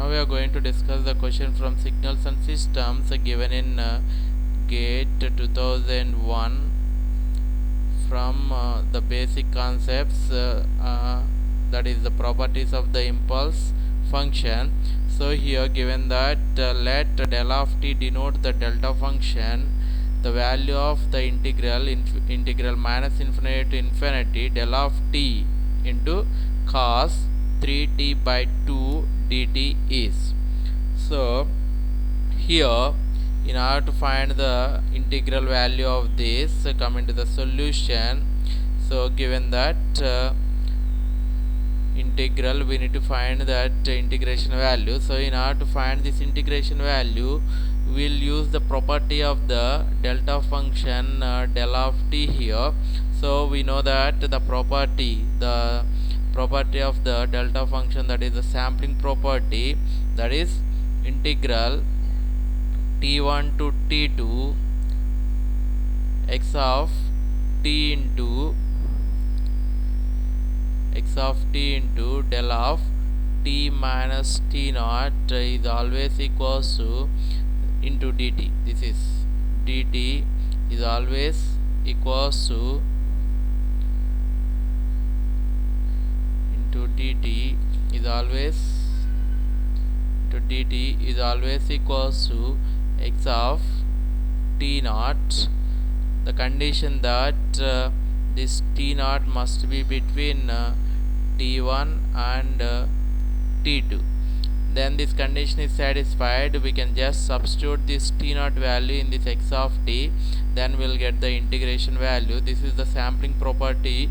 Now we are going to discuss the question from Signals and Systems given in GATE 2001 from the basic concepts, that is the properties of the impulse function. So here given that let del of t denote the delta function, the value of the integral minus infinity to infinity del of t into cos 3t by 2 dt is. So here, in order to find the integral value of this, come into the solution. So given that integral, we need to find that integration value. So in order to find this integration value, we will use the property of the delta function del of t here. So we know that the property of the delta function, that is the sampling property, that is integral t1 to t2 x of t into del of t minus t naught is always equals to into dt. This is dt is always equals to into dt is always equals to x of t naught. The condition that this t naught must be between t1 and t2. Then this condition is satisfied, we can just substitute this t naught value in this x of t, then we'll get the integration value. This is the sampling property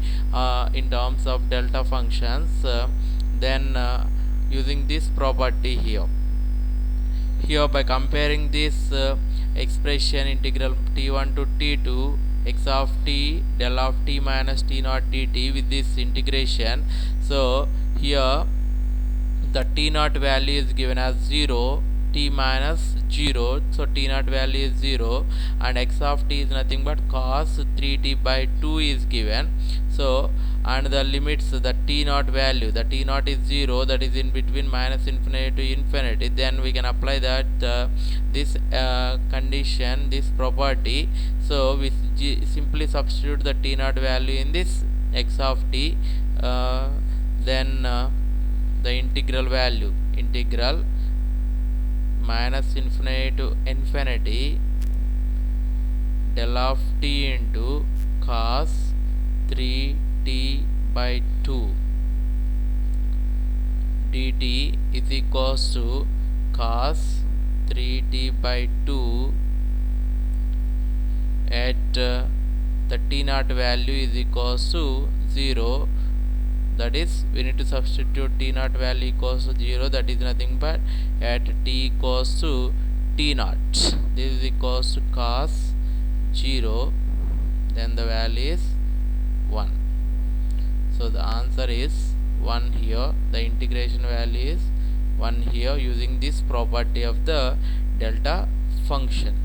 in terms of delta functions. Then using this property here by comparing this expression integral t1 to t2 x of t del of t minus t naught dt with this integration. So here the t naught value is given as 0, t minus 0, so t naught value is 0, and x of t is nothing but cos 3t by 2 is given. So and the limits, the t naught value, the t naught is 0, that is in between minus infinity to infinity. Then we can apply that this condition, this property. So we simply substitute the t naught value in this x of t, then the integral value, integral minus infinity to infinity del of t into cos 3t by 2 dt is equals to cos 3t by 2 at the t naught value is equals to 0. That is, we need to substitute t naught value equals to 0, that is nothing but at t equals to t naught, this is equals to cos 0, then the value is 1. So the answer is 1 here, the integration value is 1 here using this property of the delta function.